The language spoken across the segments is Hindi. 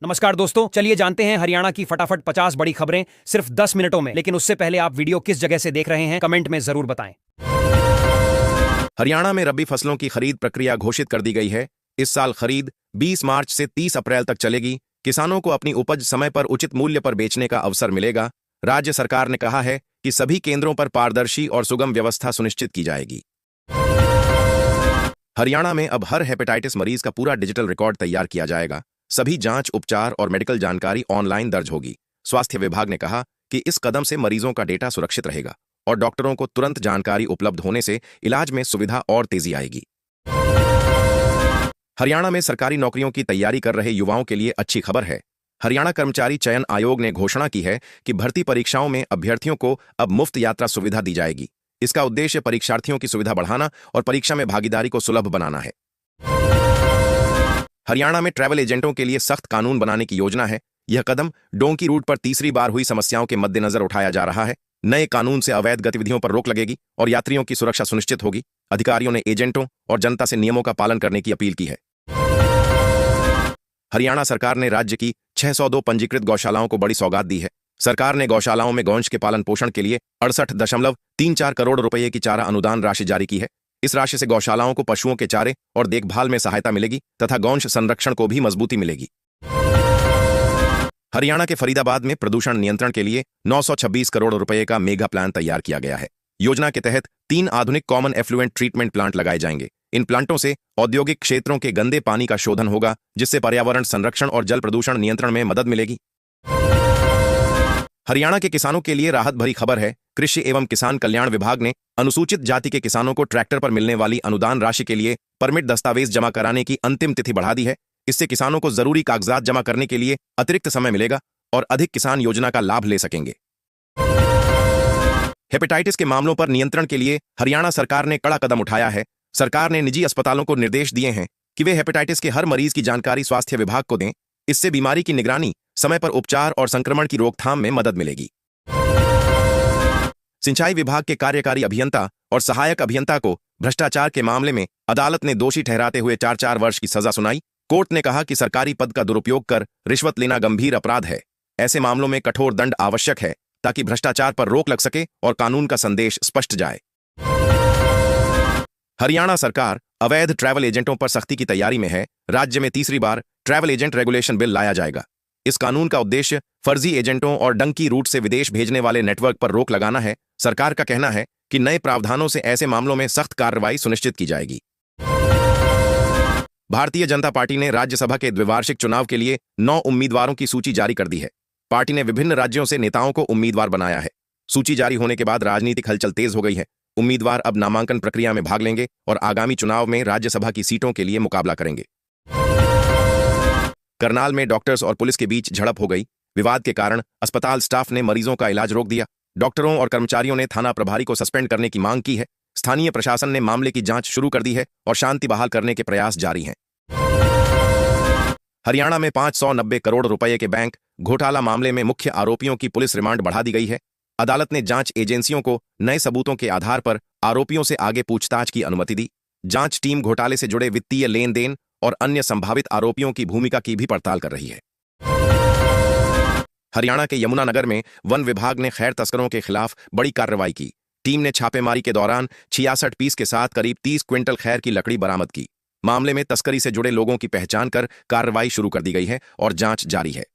नमस्कार दोस्तों, चलिए जानते हैं हरियाणा की फटाफट 50 बड़ी खबरें सिर्फ 10 मिनटों में। लेकिन उससे पहले आप वीडियो किस जगह से देख रहे हैं कमेंट में जरूर बताएं। हरियाणा में रबी फसलों की खरीद प्रक्रिया घोषित कर दी गई है। इस साल खरीद 20 मार्च से 30 अप्रैल तक चलेगी। किसानों को अपनी उपज समय पर उचित मूल्य पर बेचने का अवसर मिलेगा। राज्य सरकार ने कहा है कि सभी केंद्रों पर पारदर्शी और सुगम व्यवस्था सुनिश्चित की जाएगी। हरियाणा में अब हर हेपेटाइटिस मरीज का पूरा डिजिटल रिकॉर्ड तैयार किया जाएगा। सभी जांच, उपचार और मेडिकल जानकारी ऑनलाइन दर्ज होगी। स्वास्थ्य विभाग ने कहा कि इस कदम से मरीजों का डेटा सुरक्षित रहेगा और डॉक्टरों को तुरंत जानकारी उपलब्ध होने से इलाज में सुविधा और तेजी आएगी। हरियाणा में सरकारी नौकरियों की तैयारी कर रहे युवाओं के लिए अच्छी खबर है। हरियाणा कर्मचारी चयन आयोग ने घोषणा की है कि भर्ती परीक्षाओं में अभ्यर्थियों को अब मुफ्त यात्रा सुविधा दी जाएगी। इसका उद्देश्य परीक्षार्थियों की सुविधा बढ़ाना और परीक्षा में भागीदारी को सुलभ बनाना है। हरियाणा में ट्रैवल एजेंटों के लिए सख्त कानून बनाने की योजना है। यह कदम डोंकी रूट पर तीसरी बार हुई समस्याओं के मद्देनजर उठाया जा रहा है। नए कानून से अवैध गतिविधियों पर रोक लगेगी और यात्रियों की सुरक्षा सुनिश्चित होगी। अधिकारियों ने एजेंटों और जनता से नियमों का पालन करने की अपील की है। हरियाणा सरकार ने राज्य की 602 पंजीकृत गौशालाओं को बड़ी सौगात दी है। सरकार ने गौशालाओं में गौवंश के पालन पोषण के लिए 68.34 करोड़ रुपए की चारा अनुदान राशि जारी की है। इस राशि से गौशालाओं को पशुओं के चारे और देखभाल में सहायता मिलेगी तथा गौवंश संरक्षण को भी मजबूती मिलेगी। हरियाणा के फरीदाबाद में प्रदूषण नियंत्रण के लिए 926 करोड़ रुपए का मेगा प्लान तैयार किया गया है। योजना के तहत 3 आधुनिक कॉमन एफ्लुएंट ट्रीटमेंट प्लांट लगाए जाएंगे। इन प्लांटों से औद्योगिक क्षेत्रों के गंदे पानी का शोधन होगा, जिससे पर्यावरण संरक्षण और जल प्रदूषण नियंत्रण में मदद मिलेगी। हरियाणा के किसानों के लिए राहत भरी खबर है। कृषि एवं किसान कल्याण विभाग ने अनुसूचित जाति के किसानों को ट्रैक्टर पर मिलने वाली अनुदान राशि के लिए परमिट दस्तावेज जमा कराने की अंतिम तिथि बढ़ा दी है। इससे किसानों को जरूरी कागजात जमा करने के लिए अतिरिक्त समय मिलेगा और अधिक किसान योजना का लाभ ले सकेंगे। हेपेटाइटिस के मामलों पर नियंत्रण के लिए हरियाणा सरकार ने कड़ा कदम उठाया है। सरकार ने निजी अस्पतालों को निर्देश दिए हैं कि वे हेपेटाइटिस के हर मरीज की जानकारी स्वास्थ्य विभाग को दें। इससे बीमारी की निगरानी, समय पर उपचार और संक्रमण की रोकथाम में मदद मिलेगी। सिंचाई विभाग के कार्यकारी अभियंता और सहायक अभियंता को भ्रष्टाचार के मामले में अदालत ने दोषी ठहराते हुए 4 वर्ष की सजा सुनाई। कोर्ट ने कहा कि सरकारी पद का दुरुपयोग कर रिश्वत लेना गंभीर अपराध है। ऐसे मामलों में कठोर दंड आवश्यक है ताकि भ्रष्टाचार पर रोक लग सके और कानून का संदेश स्पष्ट जाए। हरियाणा सरकार अवैध ट्रैवल एजेंटों पर सख्ती की तैयारी में है। राज्य में तीसरी बार ट्रैवल एजेंट रेगुलेशन बिल लाया जाएगा। इस कानून का उद्देश्य फर्जी एजेंटों और डंकी रूट से विदेश भेजने वाले नेटवर्क पर रोक लगाना है। सरकार का कहना है कि नए प्रावधानों से ऐसे मामलों में सख्त कार्रवाई सुनिश्चित की जाएगी। भारतीय जनता पार्टी ने राज्यसभा के द्विवार्षिक चुनाव के लिए 9 उम्मीदवारों की सूची जारी कर दी है। पार्टी ने विभिन्न राज्यों से नेताओं को उम्मीदवार बनाया है। सूची जारी होने के बाद राजनीतिक हलचल तेज हो गई है। उम्मीदवार अब नामांकन प्रक्रिया में भाग लेंगे और आगामी चुनाव में राज्यसभा की सीटों के लिए मुकाबला करेंगे। करनाल में डॉक्टर्स और पुलिस के बीच झड़प हो गई। विवाद के कारण अस्पताल स्टाफ ने मरीजों का इलाज रोक दिया। डॉक्टरों और कर्मचारियों ने थाना प्रभारी को सस्पेंड करने की मांग की है। स्थानीय प्रशासन ने मामले की जांच शुरू कर दी है और शांति बहाल करने के प्रयास जारी हैं। हरियाणा में 590 करोड़ रुपए के बैंक घोटाला मामले में मुख्य आरोपियों की पुलिस रिमांड बढ़ा दी गई है। अदालत ने जांच एजेंसियों को नए सबूतों के आधार पर आरोपियों से आगे पूछताछ की अनुमति दी। जांच टीम घोटाले से जुड़े वित्तीय लेन देन और अन्य संभावित आरोपियों की भूमिका की भी पड़ताल कर रही है। हरियाणा के यमुनानगर में वन विभाग ने खैर तस्करों के खिलाफ बड़ी कार्रवाई की। टीम ने छापेमारी के दौरान 66 पीस के साथ करीब 30 क्विंटल खैर की लकड़ी बरामद की। मामले में तस्करी से जुड़े लोगों की पहचान कर कार्रवाई शुरू कर दी गई है और जांच जारी है।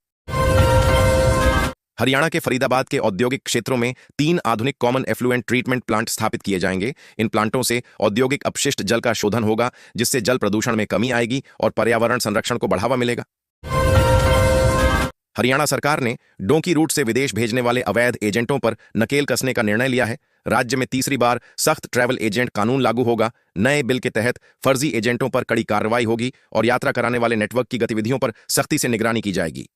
हरियाणा के फरीदाबाद के औद्योगिक क्षेत्रों में 3 आधुनिक कॉमन एफ्लुएंट ट्रीटमेंट प्लांट स्थापित किए जाएंगे। इन प्लांटों से औद्योगिक अपशिष्ट जल का शोधन होगा, जिससे जल प्रदूषण में कमी आएगी और पर्यावरण संरक्षण को बढ़ावा मिलेगा। हरियाणा सरकार ने डोंकी रूट से विदेश भेजने वाले अवैध एजेंटों पर नकेल कसने का निर्णय लिया है। राज्य में तीसरी बार सख्त ट्रैवल एजेंट कानून लागू होगा। नए बिल के तहत फर्जी एजेंटों पर कड़ी कार्रवाई होगी और यात्रा कराने वाले नेटवर्क की गतिविधियों पर सख्ती से निगरानी की जाएगी।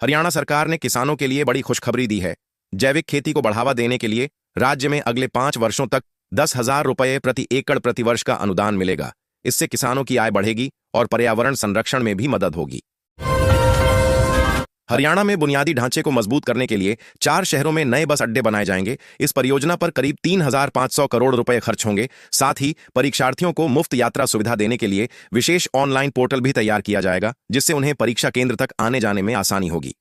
हरियाणा सरकार ने किसानों के लिए बड़ी खुशखबरी दी है। जैविक खेती को बढ़ावा देने के लिए राज्य में अगले 5 वर्षों तक 10,000 रुपए प्रति एकड़ प्रतिवर्ष का अनुदान मिलेगा। इससे किसानों की आय बढ़ेगी और पर्यावरण संरक्षण में भी मदद होगी। हरियाणा में बुनियादी ढांचे को मजबूत करने के लिए 4 शहरों में नए बस अड्डे बनाए जाएंगे। इस परियोजना पर करीब 3,500 करोड़ रुपए खर्च होंगे। साथ ही परीक्षार्थियों को मुफ्त यात्रा सुविधा देने के लिए विशेष ऑनलाइन पोर्टल भी तैयार किया जाएगा, जिससे उन्हें परीक्षा केंद्र तक आने जाने में आसानी होगी।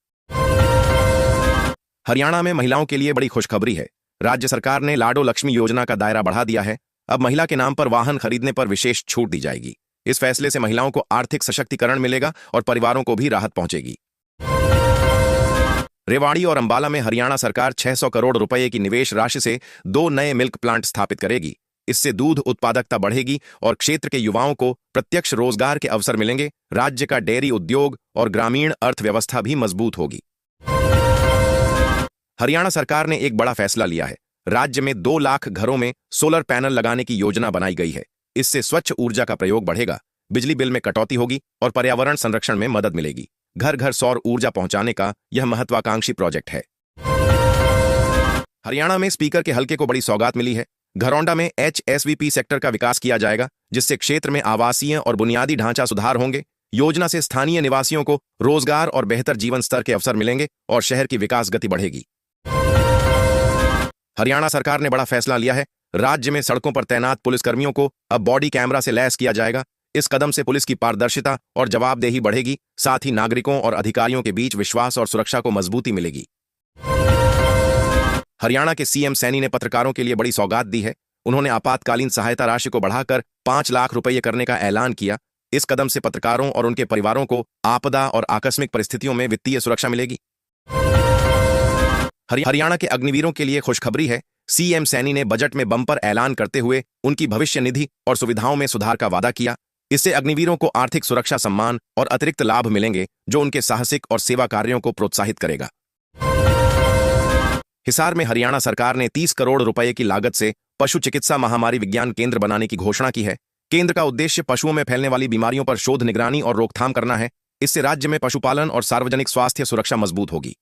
हरियाणा में महिलाओं के लिए बड़ी खुशखबरी है। राज्य सरकार ने लाडो लक्ष्मी योजना का दायरा बढ़ा दिया है। अब महिला के नाम पर वाहन खरीदने पर विशेष छूट दी जाएगी। इस फैसले से महिलाओं को आर्थिक सशक्तिकरण मिलेगा और परिवारों को भी राहत पहुंचेगी। रेवाड़ी और अंबाला में हरियाणा सरकार 600 करोड़ रुपए की निवेश राशि से 2 नए मिल्क प्लांट स्थापित करेगी। इससे दूध उत्पादकता बढ़ेगी और क्षेत्र के युवाओं को प्रत्यक्ष रोजगार के अवसर मिलेंगे। राज्य का डेयरी उद्योग और ग्रामीण अर्थव्यवस्था भी मजबूत होगी। हरियाणा सरकार ने एक बड़ा फैसला लिया है। राज्य में 2 लाख घरों में सोलर पैनल लगाने की योजना बनाई गई है। इससे स्वच्छ ऊर्जा का प्रयोग बढ़ेगा, बिजली बिल में कटौती होगी और पर्यावरण संरक्षण में मदद मिलेगी। घर घर सौर ऊर्जा पहुंचाने का यह महत्वाकांक्षी प्रोजेक्ट है। हरियाणा में स्पीकर के हलके को बड़ी सौगात मिली है। घरौंडा में HSVP सेक्टर का विकास किया जाएगा, जिससे क्षेत्र में आवासीय और बुनियादी ढांचा सुधार होंगे। योजना से स्थानीय निवासियों को रोजगार और बेहतर जीवन स्तर के अवसर मिलेंगे और शहर की विकास गति बढ़ेगी। हरियाणा सरकार ने बड़ा फैसला लिया है। राज्य में सड़कों पर तैनात पुलिसकर्मियों को अब बॉडी कैमरा से लैस किया जाएगा। इस कदम से पुलिस की पारदर्शिता और जवाबदेही बढ़ेगी। साथ ही नागरिकों और अधिकारियों के बीच विश्वास और सुरक्षा को मजबूती मिलेगी। हरियाणा के सीएम सैनी ने पत्रकारों के लिए बड़ी सौगात दी है। उन्होंने आपातकालीन सहायता राशि को बढ़ाकर 5 लाख रुपये करने का ऐलान किया। इस कदम से पत्रकारों और उनके परिवारों को आपदा और आकस्मिक परिस्थितियों में वित्तीय सुरक्षा मिलेगी। हरियाणा के अग्निवीरों के लिए खुशखबरी है। सीएम सैनी ने बजट में बम्पर ऐलान करते हुए उनकी भविष्य निधि और सुविधाओं में सुधार का वादा किया। इससे अग्निवीरों को आर्थिक सुरक्षा, सम्मान और अतिरिक्त लाभ मिलेंगे, जो उनके साहसिक और सेवा कार्यों को प्रोत्साहित करेगा। हिसार में हरियाणा सरकार ने 30 करोड़ रुपए की लागत से पशु चिकित्सा महामारी विज्ञान केंद्र बनाने की घोषणा की है। केंद्र का उद्देश्य पशुओं में फैलने वाली बीमारियों पर शोध, निगरानी और रोकथाम करना है। इससे राज्य में पशुपालन और सार्वजनिक स्वास्थ्य सुरक्षा मजबूत होगी।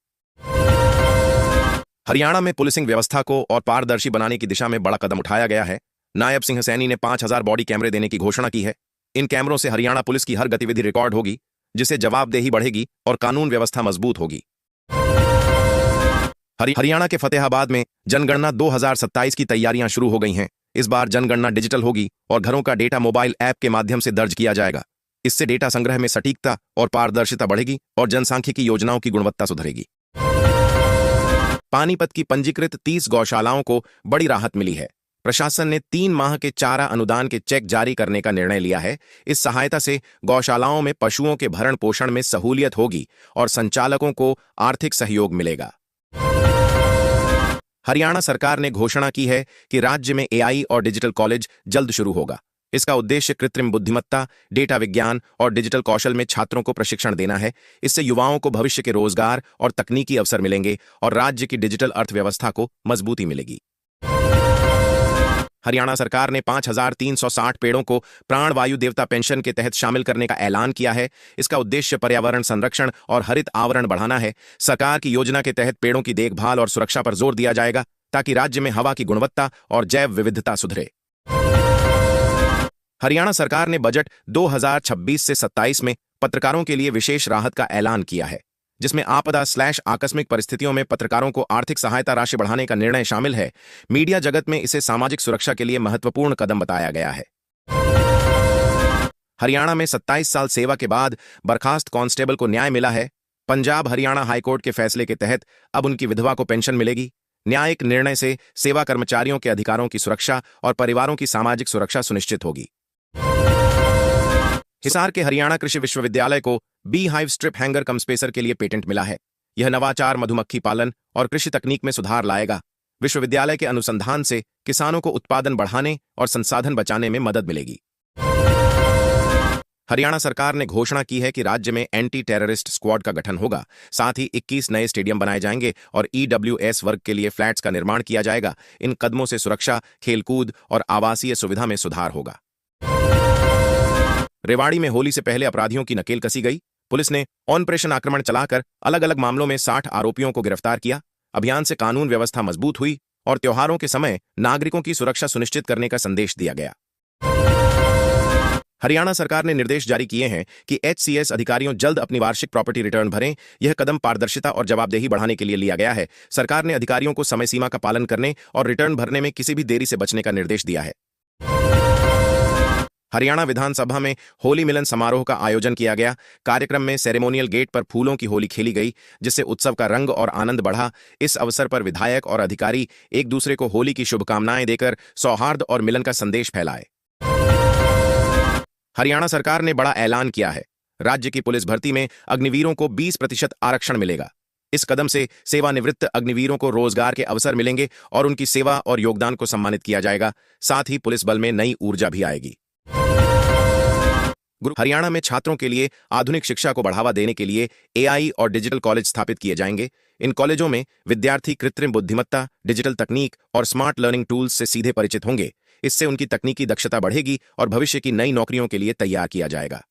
हरियाणा में पुलिसिंग व्यवस्था को और पारदर्शी बनाने की दिशा में बड़ा कदम उठाया गया है। नायब सिंह सैनी ने 5000 बॉडी कैमरे देने की घोषणा की है। इन कैमरों से हरियाणा पुलिस की हर गतिविधि रिकॉर्ड होगी, जिससे जवाबदेही बढ़ेगी और कानून व्यवस्था मजबूत होगी। हरियाणा के फतेहाबाद में जनगणना 2027 की तैयारियां शुरू हो गई हैं। इस बार जनगणना डिजिटल होगी और घरों का डेटा मोबाइल ऐप के माध्यम से दर्ज किया जाएगा। इससे डेटा संग्रह में सटीकता और पारदर्शिता बढ़ेगी और जनसांख्यिकी योजनाओं की गुणवत्ता सुधरेगी। पानीपत की पंजीकृत 30 गौशालाओं को बड़ी राहत मिली है। प्रशासन ने 3 माह के चारा अनुदान के चेक जारी करने का निर्णय लिया है। इस सहायता से गौशालाओं में पशुओं के भरण पोषण में सहूलियत होगी और संचालकों को आर्थिक सहयोग मिलेगा। हरियाणा सरकार ने घोषणा की है कि राज्य में AI और डिजिटल कॉलेज जल्द शुरू होगा। इसका उद्देश्य कृत्रिम बुद्धिमत्ता, डेटा विज्ञान और डिजिटल कौशल में छात्रों को प्रशिक्षण देना है। इससे युवाओं को भविष्य के रोजगार और तकनीकी अवसर मिलेंगे और राज्य की डिजिटल अर्थव्यवस्था को मजबूती मिलेगी। हरियाणा सरकार ने 5360 पेड़ों को प्राणवायु देवता पेंशन के तहत शामिल करने का ऐलान किया है। इसका उद्देश्य पर्यावरण संरक्षण और हरित आवरण बढ़ाना है। सरकार की योजना के तहत पेड़ों की देखभाल और सुरक्षा पर जोर दिया जाएगा, ताकि राज्य में हवा की गुणवत्ता और जैव विविधता सुधरे। हरियाणा सरकार ने बजट 2026 से 27 में पत्रकारों के लिए विशेष राहत का ऐलान किया है, जिसमें आपदा/आकस्मिक परिस्थितियों में पत्रकारों को आर्थिक सहायता राशि बढ़ाने का निर्णय शामिल है। मीडिया जगत में इसे सामाजिक सुरक्षा के लिए महत्वपूर्ण कदम बताया गया है। हरियाणा में 27 साल सेवा के बाद बर्खास्त कांस्टेबल को न्याय मिला है। पंजाब हरियाणा हाईकोर्ट के फैसले के तहत अब उनकी विधवा को पेंशन मिलेगी। न्यायिक निर्णय से सेवा कर्मचारियों के अधिकारों की सुरक्षा और परिवारों की सामाजिक सुरक्षा सुनिश्चित होगी। हिसार के हरियाणा कृषि विश्वविद्यालय को बी हाइव स्ट्रिप हैंगर कम स्पेसर के लिए पेटेंट मिला है। यह नवाचार मधुमक्खी पालन और कृषि तकनीक में सुधार लाएगा। विश्वविद्यालय के अनुसंधान से किसानों को उत्पादन बढ़ाने और संसाधन बचाने में मदद मिलेगी। हरियाणा सरकार ने घोषणा की है कि राज्य में एंटी टेररिस्ट स्क्वाड का गठन होगा। साथ ही 21 नए स्टेडियम बनाए जाएंगे और EWS वर्ग के लिए फ्लैट्स का निर्माण किया जाएगा। इन कदमों से सुरक्षा, खेलकूद और आवासीय सुविधा में सुधार होगा। रेवाड़ी में होली से पहले अपराधियों की नकेल कसी गई। पुलिस ने ऑपरेशन आक्रमण चलाकर अलग अलग मामलों में 60 आरोपियों को गिरफ्तार किया। अभियान से कानून व्यवस्था मजबूत हुई और त्योहारों के समय नागरिकों की सुरक्षा सुनिश्चित करने का संदेश दिया गया। हरियाणा सरकार ने निर्देश जारी किए हैं कि एचसीएस अधिकारियों जल्द अपनी वार्षिक प्रॉपर्टी रिटर्न भरें। यह कदम पारदर्शिता और जवाबदेही बढ़ाने के लिए लिया गया है। सरकार ने अधिकारियों को समय सीमा का पालन करने और रिटर्न भरने में किसी भी देरी से बचने का निर्देश दिया है। हरियाणा विधानसभा में होली मिलन समारोह का आयोजन किया गया। कार्यक्रम में सेरेमोनियल गेट पर फूलों की होली खेली गई, जिससे उत्सव का रंग और आनंद बढ़ा। इस अवसर पर विधायक और अधिकारी एक दूसरे को होली की शुभकामनाएं देकर सौहार्द और मिलन का संदेश फैलाए। हरियाणा सरकार ने बड़ा ऐलान किया है। राज्य की पुलिस भर्ती में अग्निवीरों को 20% आरक्षण मिलेगा। इस कदम से सेवानिवृत्त अग्निवीरों को रोजगार के अवसर मिलेंगे और उनकी सेवा और योगदान को सम्मानित किया जाएगा। साथ ही पुलिस बल में नई ऊर्जा भी आएगी। हरियाणा में छात्रों के लिए आधुनिक शिक्षा को बढ़ावा देने के लिए एआई और डिजिटल कॉलेज स्थापित किए जाएंगे। इन कॉलेजों में विद्यार्थी कृत्रिम बुद्धिमत्ता, डिजिटल तकनीक और स्मार्ट लर्निंग टूल्स से सीधे परिचित होंगे। इससे उनकी तकनीकी दक्षता बढ़ेगी और भविष्य की नई नौकरियों के लिए तैयार किया जाएगा।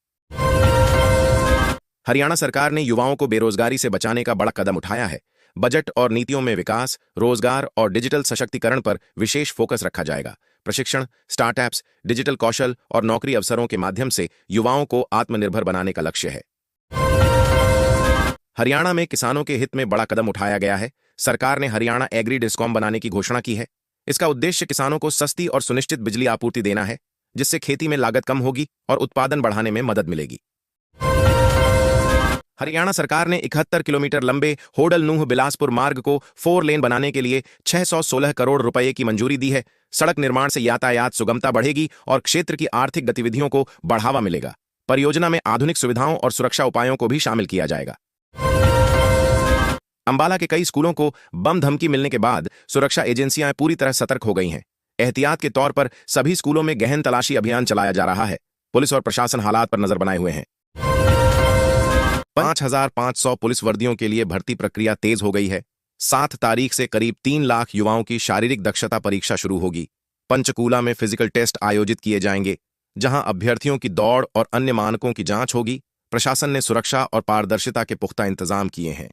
हरियाणा सरकार ने युवाओं को बेरोजगारी से बचाने का बड़ा कदम उठाया है। बजट और नीतियों में विकास, रोजगार और डिजिटल सशक्तिकरण पर विशेष फोकस रखा जाएगा। प्रशिक्षण, स्टार्टअप्स, डिजिटल कौशल और नौकरी अवसरों के माध्यम से युवाओं को आत्मनिर्भर बनाने का लक्ष्य है। हरियाणा में किसानों के हित में बड़ा कदम उठाया गया है। सरकार ने हरियाणा एग्री डिस्कॉम बनाने की घोषणा की है। इसका उद्देश्य किसानों को सस्ती और सुनिश्चित बिजली आपूर्ति देना है, जिससे खेती में लागत कम होगी और उत्पादन बढ़ाने में मदद मिलेगी। हरियाणा सरकार ने 71 किलोमीटर लंबे होडल नूह बिलासपुर मार्ग को 4 लेन बनाने के लिए 616 करोड़ रुपए की मंजूरी दी है। सड़क निर्माण से यातायात सुगमता बढ़ेगी और क्षेत्र की आर्थिक गतिविधियों को बढ़ावा मिलेगा। परियोजना में आधुनिक सुविधाओं और सुरक्षा उपायों को भी शामिल किया जाएगा। अंबाला के कई स्कूलों को बम धमकी मिलने के बाद सुरक्षा एजेंसियां पूरी तरह सतर्क हो गई हैं। एहतियात के तौर पर सभी स्कूलों में गहन तलाशी अभियान चलाया जा रहा है। पुलिस और प्रशासन हालात पर नजर बनाए हुए हैं। 5500 पुलिस वर्दियों के लिए भर्ती प्रक्रिया तेज हो गई है। 7 तारीख से करीब 3 लाख युवाओं की शारीरिक दक्षता परीक्षा शुरू होगी। पंचकूला में फिजिकल टेस्ट आयोजित किए जाएंगे, जहां अभ्यर्थियों की दौड़ और अन्य मानकों की जांच होगी। प्रशासन ने सुरक्षा और पारदर्शिता के पुख्ता इंतजाम किए हैं।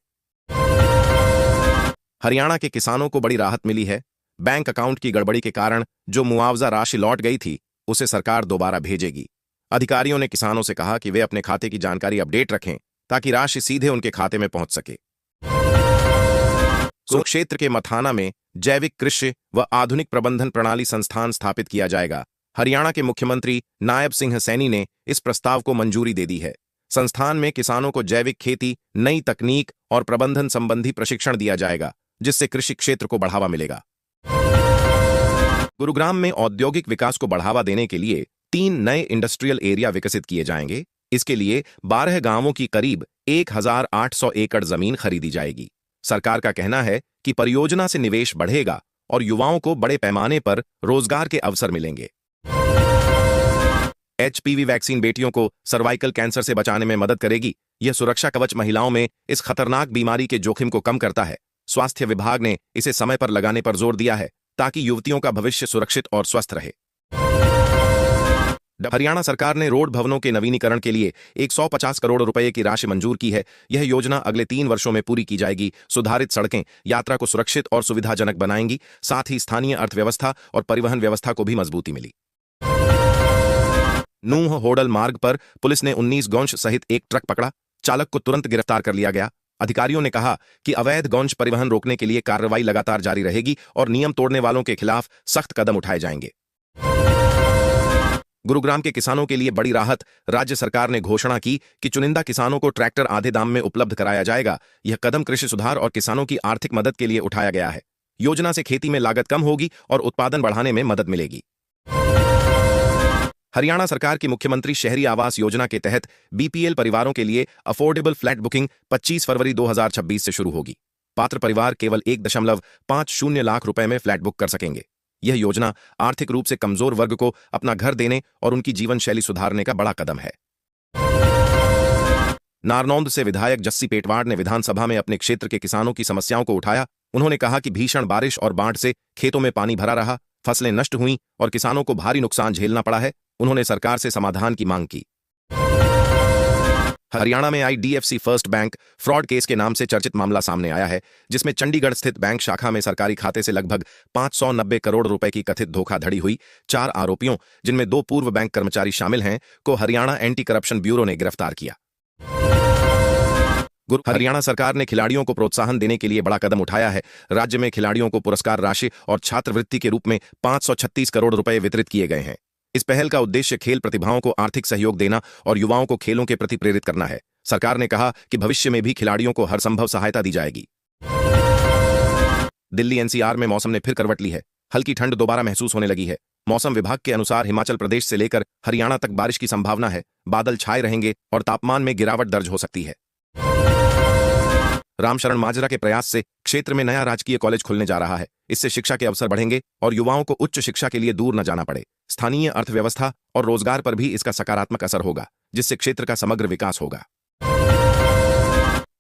हरियाणा के किसानों को बड़ी राहत मिली है। बैंक अकाउंट की गड़बड़ी के कारण जो मुआवजा राशि लौट गई थी, उसे सरकार दोबारा भेजेगी। अधिकारियों ने किसानों से कहा कि वे अपने खाते की जानकारी अपडेट रखें, ताकि राशि सीधे उनके खाते में पहुंच सके। कुरुक्षेत्र के मथाना में जैविक कृषि व आधुनिक प्रबंधन प्रणाली संस्थान स्थापित किया जाएगा। हरियाणा के मुख्यमंत्री नायब सिंह सैनी ने इस प्रस्ताव को मंजूरी दे दी है। संस्थान में किसानों को जैविक खेती, नई तकनीक और प्रबंधन संबंधी प्रशिक्षण दिया जाएगा, जिससे कृषि क्षेत्र को बढ़ावा मिलेगा। गुरुग्राम में औद्योगिक विकास को बढ़ावा देने के लिए 3 नए इंडस्ट्रियल एरिया विकसित किए जाएंगे। इसके लिए 12 गांवों की करीब 1800 एकड़ जमीन खरीदी जाएगी। सरकार का कहना है कि परियोजना से निवेश बढ़ेगा और युवाओं को बड़े पैमाने पर रोजगार के अवसर मिलेंगे। एचपीवी वैक्सीन बेटियों को सर्वाइकल कैंसर से बचाने में मदद करेगी। यह सुरक्षा कवच महिलाओं में इस खतरनाक बीमारी के जोखिम को कम करता है। स्वास्थ्य विभाग ने इसे समय पर लगाने पर जोर दिया है, ताकि युवतियों का भविष्य सुरक्षित और स्वस्थ रहे। हरियाणा सरकार ने रोड भवनों के नवीनीकरण के लिए 150 करोड़ रुपए की राशि मंजूर की है। यह योजना अगले 3 वर्षों में पूरी की जाएगी। सुधारित सड़कें यात्रा को सुरक्षित और सुविधाजनक बनाएंगी। साथ ही स्थानीय अर्थव्यवस्था और परिवहन व्यवस्था को भी मजबूती मिली। नूह होडल मार्ग पर पुलिस ने 19 गौंश सहित एक ट्रक पकड़ा। चालक को तुरंत गिरफ्तार कर लिया गया। अधिकारियों ने कहा कि अवैध गौंश परिवहन रोकने के लिए कार्रवाई लगातार जारी रहेगी और नियम तोड़ने वालों के खिलाफ सख्त कदम उठाए जाएंगे। गुरुग्राम के किसानों के लिए बड़ी राहत। राज्य सरकार ने घोषणा की कि चुनिंदा किसानों को ट्रैक्टर आधे दाम में उपलब्ध कराया जाएगा। यह कदम कृषि सुधार और किसानों की आर्थिक मदद के लिए उठाया गया है। योजना से खेती में लागत कम होगी और उत्पादन बढ़ाने में मदद मिलेगी। हरियाणा सरकार की मुख्यमंत्री शहरी आवास योजना के तहत बीपीएल परिवारों के लिए अफोर्डेबल फ्लैट बुकिंग 25 फरवरी 2026 से शुरू होगी। पात्र परिवार केवल 1.50 लाख रुपए में फ्लैट बुक कर सकेंगे। यह योजना आर्थिक रूप से कमजोर वर्ग को अपना घर देने और उनकी जीवन शैली सुधारने का बड़ा कदम है। नारनौंद से विधायक जस्सी पेटवाड़ ने विधानसभा में अपने क्षेत्र के किसानों की समस्याओं को उठाया। उन्होंने कहा कि भीषण बारिश और बाढ़ से खेतों में पानी भरा रहा, फसलें नष्ट हुईं और किसानों को भारी नुकसान झेलना पड़ा है। उन्होंने सरकार से समाधान की मांग की। हरियाणा में IDFC first bank fraud case के नाम से चर्चित मामला सामने आया है, जिसमें चंडीगढ़ स्थित बैंक शाखा में सरकारी खाते से लगभग 590 करोड़ रुपए की कथित धोखाधड़ी हुई। 4 आरोपियों, जिनमें 2 पूर्व बैंक कर्मचारी शामिल हैं, को हरियाणा एंटी करप्शन ब्यूरो ने गिरफ्तार किया। हरियाणा सरकार ने खिलाड़ियों को प्रोत्साहन देने के लिए बड़ा कदम उठाया है। राज्य में खिलाड़ियों को पुरस्कार राशि और छात्रवृत्ति के रूप में 536 करोड़ रुपए वितरित किए गए हैं। इस पहल का उद्देश्य खेल प्रतिभाओं को आर्थिक सहयोग देना और युवाओं को खेलों के प्रति प्रेरित करना है। सरकार ने कहा कि भविष्य में भी खिलाड़ियों को हर संभव सहायता दी जाएगी। दिल्ली NCR में मौसम ने फिर करवट ली है। हल्की ठंड दोबारा महसूस होने लगी है। मौसम विभाग के अनुसार हिमाचल प्रदेश से लेकर हरियाणा तक बारिश की संभावना है। बादल छाए रहेंगे और तापमान में गिरावट दर्ज हो सकती है। रामशरण माजरा के प्रयास से क्षेत्र में नया राजकीय कॉलेज खुलने जा रहा है। इससे शिक्षा के अवसर बढ़ेंगे और युवाओं को उच्च शिक्षा के लिए दूर न जाना पड़े। स्थानीय अर्थव्यवस्था और रोजगार पर भी इसका सकारात्मक असर होगा, जिससे क्षेत्र का समग्र विकास होगा।